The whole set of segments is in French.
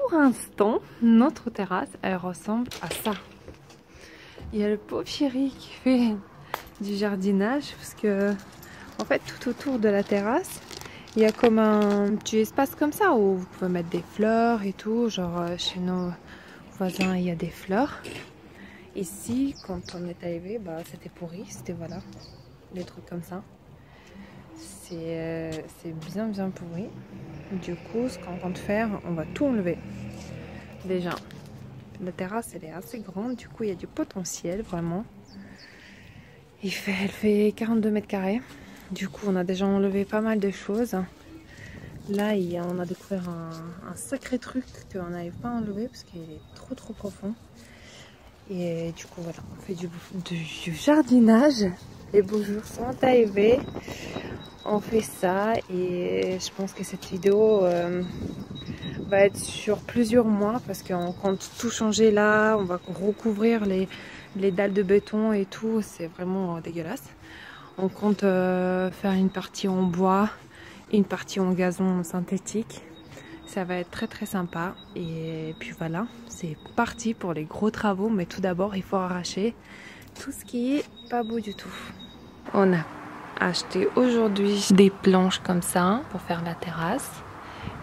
pour l'instant, notre terrasse, elle ressemble à ça. Il y a le pauvre chéri qui fait du jardinage parce que, en fait, tout autour de la terrasse, il y a comme un petit espace comme ça où vous pouvez mettre des fleurs et tout. Genre, chez nos voisins, il y a des fleurs. Ici, quand on est arrivé, bah, c'était pourri. C'était, voilà, des trucs comme ça. C'est bien pourri. Du coup, ce qu'on compte faire, on va tout enlever. Déjà, la terrasse, elle est assez grande. Du coup, il y a du potentiel, vraiment. Elle fait 42 mètres carrés. Du coup, on a déjà enlevé pas mal de choses. Là, on a découvert un sacré truc qu'on n'arrive pas à enlever parce qu'il est trop profond. Et du coup, voilà, on fait du jardinage. Les beaux jours sont arrivés. On fait ça et je pense que cette vidéo va être sur plusieurs mois parce qu'on compte tout changer là. On va recouvrir les dalles de béton et tout. C'est vraiment dégueulasse. On compte faire une partie en bois, une partie en gazon synthétique. Ça va être très sympa. Et puis voilà, c'est parti pour les gros travaux. Mais tout d'abord, il faut arracher tout ce qui est pas beau du tout. On a acheté aujourd'hui des planches comme ça pour faire la terrasse.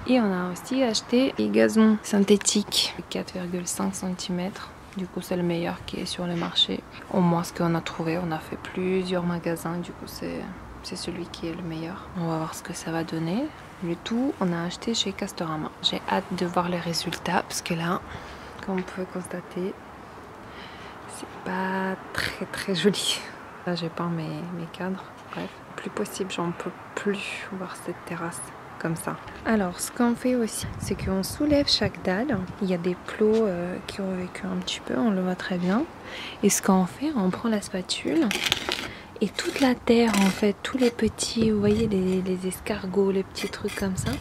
Et on a aussi acheté des gazons synthétiques 4,5 cm. Du coup, c'est le meilleur qui est sur le marché. Au moins, ce qu'on a trouvé, on a fait plusieurs magasins. Du coup, c'est celui qui est le meilleur. On va voir ce que ça va donner. Le tout, on a acheté chez Castorama. J'ai hâte de voir les résultats parce que là, comme on peut constater, c'est pas très joli. Là, j'ai peint mes cadres. Bref, plus possible, j'en peux plus voir cette terrasse comme ça. Alors, ce qu'on fait aussi, c'est qu'on soulève chaque dalle. Il y a des plots qui ont vécu un petit peu, on le voit très bien. Et ce qu'on fait, on prend la spatule et toute la terre, en fait, tous les petits, vous voyez, les escargots, les petits trucs comme ça.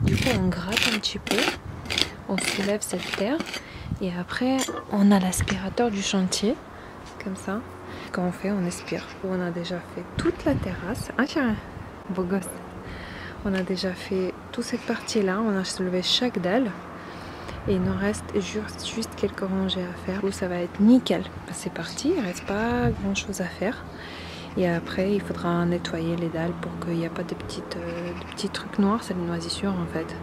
Du coup, on gratte un petit peu, on soulève cette terre et après, on a l'aspirateur du chantier, comme ça. Quand on fait, on aspire. On a déjà fait toute la terrasse. Ah tiens, beau gosse. On a déjà fait toute cette partie-là. On a soulevé chaque dalle. Et il nous reste juste quelques rangées à faire. Où ça va être nickel. C'est parti, il ne reste pas grand-chose à faire. Et après, il faudra nettoyer les dalles pour qu'il n'y ait pas de petits trucs noirs. C'est une moisissure en fait.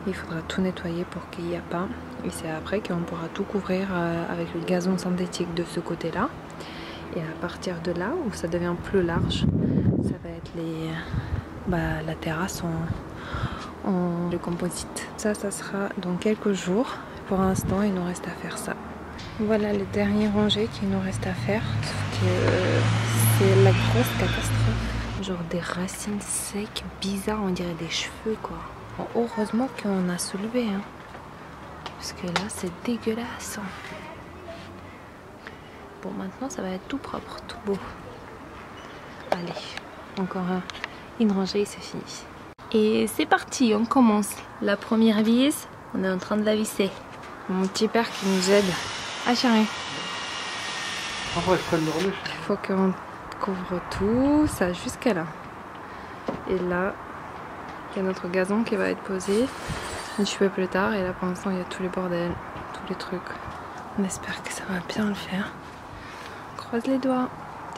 Il faudra tout nettoyer pour qu'il n'y ait pas. Et c'est après qu'on pourra tout couvrir avec le gazon synthétique de ce côté-là. Et à partir de là, où ça devient plus large, ça va être la terrasse en composite. Ça sera dans quelques jours. Pour l'instant, il nous reste à faire ça. Voilà les derniers rangées qu'il nous reste à faire. C'est la grosse catastrophe. Genre des racines secs, bizarres, on dirait des cheveux quoi. Bon, heureusement qu'on a soulevé, hein. Parce que là, c'est dégueulasse. Bon, maintenant, ça va être tout propre, tout beau. Allez, encore une rangée et c'est fini. Et c'est parti, on commence. La première vis, on est en train de la visser. Mon petit père qui nous aide. Ah chérie. Il faut qu'on couvre tout ça jusqu'à là. Et là, il y a notre gazon qui va être posé un petit peu plus tard. Et là, pour l'instant, il y a tous les bordels, tous les trucs. On espère que ça va bien le faire. Croise les doigts.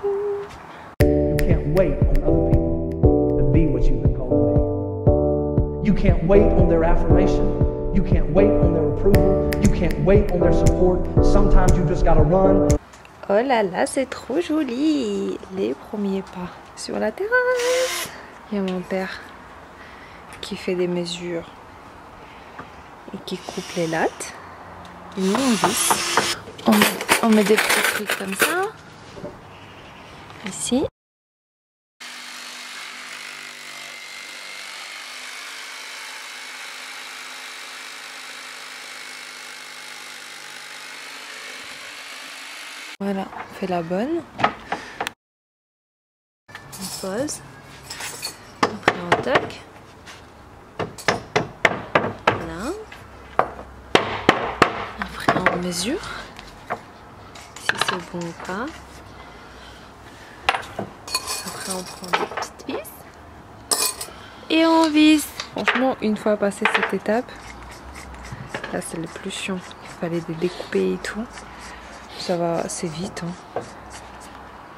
You can't wait on other people to be what you've been called to be. You can't wait on their affirmation. You can't wait on their approval. You can't wait on their support. Sometimes you just gotta run. Oh là là, c'est trop joli. Les premiers pas sur la terrasse. Il y a mon père qui fait des mesures et qui coupe les lattes. Et nous on visse. On met des petits trucs comme ça. Ici. Voilà, on fait la bonne. On pose. Après on toque. Voilà. Après on mesure. Si c'est bon ou pas. Après on prend des petites vis. Et on visse. Franchement, une fois passé cette étape, Là c'est le plus chiant. Il fallait les découper et tout. Ça va assez vite. Hein.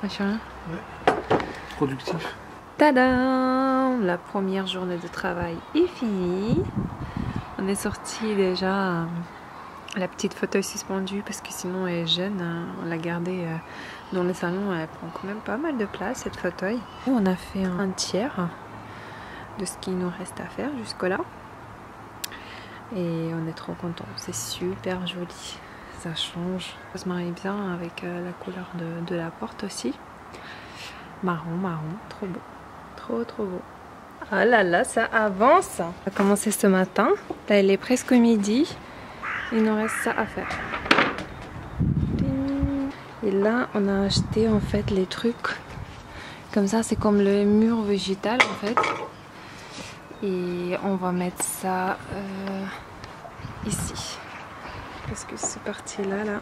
Machin. Ouais. Productif. Tada! La première journée de travail est finie. On est sorti déjà la petite fauteuil suspendue parce que sinon elle est jeune. On l'a gardée dans le salon. Elle prend quand même pas mal de place cette fauteuil. Et on a fait un tiers de ce qu'il nous reste à faire jusque-là. Et on est trop contents. C'est super joli. Ça change. Ça se marie bien avec la couleur de la porte aussi. Marron, trop beau. Trop beau. Ah là là, ça avance. Ça a commencé ce matin. Là, il est presque midi. Il nous reste ça à faire. Et là, on a acheté en fait les trucs. Comme ça, c'est comme le mur végétal en fait. Et on va mettre ça ici. Parce que cette partie-là, là,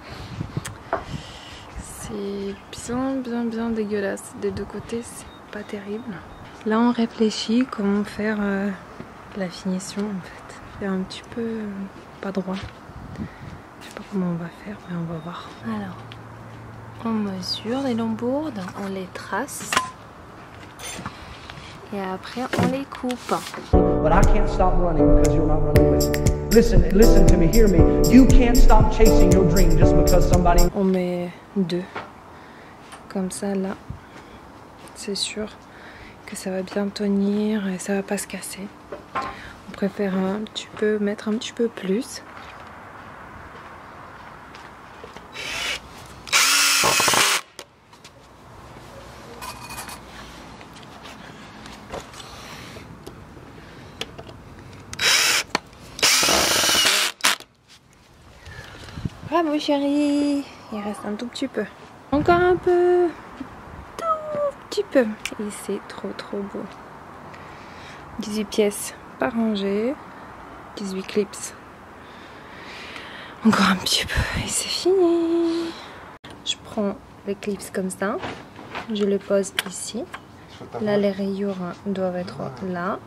c'est bien dégueulasse. Des deux côtés, c'est pas terrible. Là, on réfléchit comment faire la finition en fait. C'est un petit peu pas droit. Je sais pas comment on va faire, mais on va voir. Alors, on mesure les lambourdes, on les trace. Et après, on les coupe. But I can't stop running because you're not running with me. Listen to me, hear me. You can't stop chasing your dream just because somebody... On met 2. Comme ça, là. C'est sûr que ça va bien tenir et ça va pas se casser. On préfère mettre un petit peu plus. Bravo chérie, il reste un tout petit peu. Encore un peu. Tout petit peu. Et c'est trop beau. 18 pièces pas rangées. 18 clips. Encore un petit peu et c'est fini. Je prends les clips comme ça. Je les pose ici. Là les rayures doivent être là.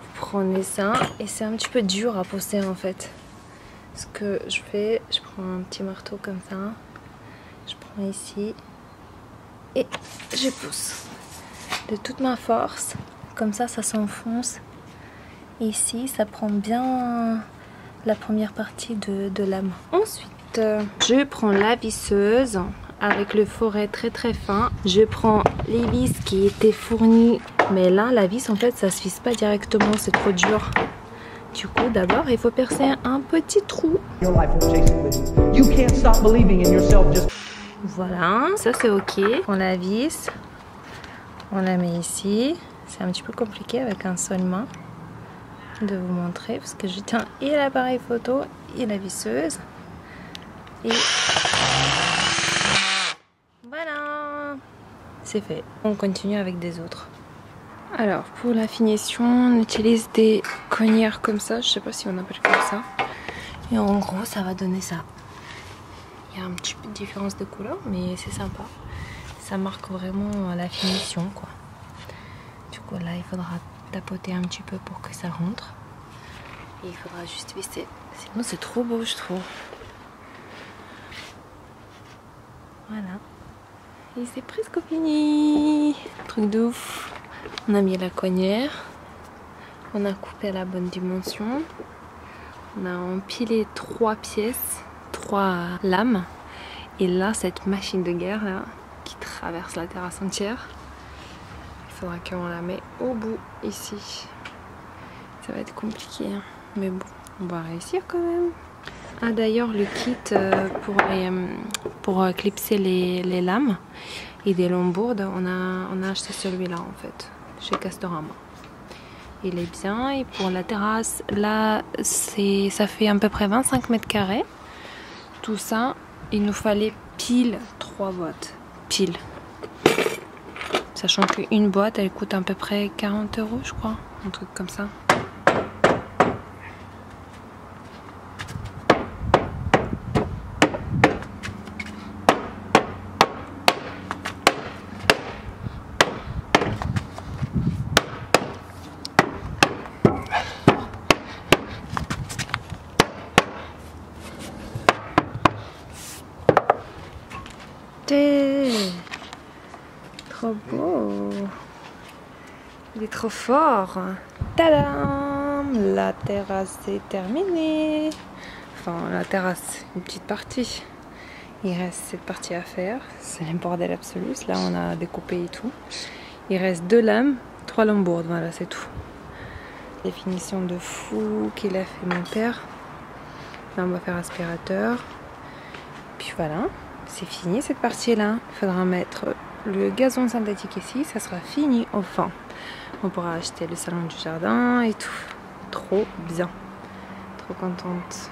Vous prenez ça et c'est un petit peu dur à poser en fait. Ce que je fais, je prends un petit marteau comme ça, je prends ici et je pousse de toute ma force, comme ça s'enfonce. Ici ça prend bien la première partie de lame. Ensuite je prends la visseuse avec le forêt très fin. Je prends les vis qui étaient fournies, mais là la vis en fait ça se visse pas directement, c'est trop dur. Du coup, d'abord, il faut percer un petit trou. Voilà, ça c'est ok. On la visse, on la met ici. C'est un petit peu compliqué avec un seul main de vous montrer parce que je tiens et l'appareil photo et la visseuse. Et voilà, c'est fait. On continue avec des autres. Alors pour la finition, on utilise des cognères comme ça, je sais pas si on appelle comme ça. Et en gros ça va donner ça. Il y a un petit peu de différence de couleur mais c'est sympa. Ça marque vraiment la finition quoi. Du coup là il faudra tapoter un petit peu pour que ça rentre. Et il faudra juste visser. Sinon c'est trop beau je trouve. Voilà. Et c'est presque fini. Truc de ouf. On a mis la cognère, on a coupé à la bonne dimension, on a empilé 3 pièces, 3 lames. Et là, cette machine de guerre là, qui traverse la terrasse entière, il faudra qu'on la mette au bout ici. Ça va être compliqué, hein. Mais bon, on va réussir quand même. Ah d'ailleurs, le kit pour clipser les lames et des lambourdes, on a acheté celui-là en fait. Chez Castorama. Il est bien et pour la terrasse là ça fait à peu près 25 mètres carrés. Tout ça il nous fallait pile 3 boîtes. Pile. Sachant qu'une boîte elle coûte à peu près 40 € je crois. Un truc comme ça. acheté. Trop beau. Il est trop fort. Tadam! La terrasse est terminée. Enfin, la terrasse, une petite partie. Il reste cette partie à faire. C'est le bordel absolu. Là, on a découpé et tout. Il reste 2 lames, 3 lambourdes. Voilà, c'est tout. Définition de fou qu'il a fait mon père. Là, on va faire aspirateur. Puis voilà, c'est fini cette partie-là. Il faudra mettre le gazon synthétique ici. Ça sera fini enfin. On pourra acheter le salon du jardin et tout. Trop bien. Trop contente.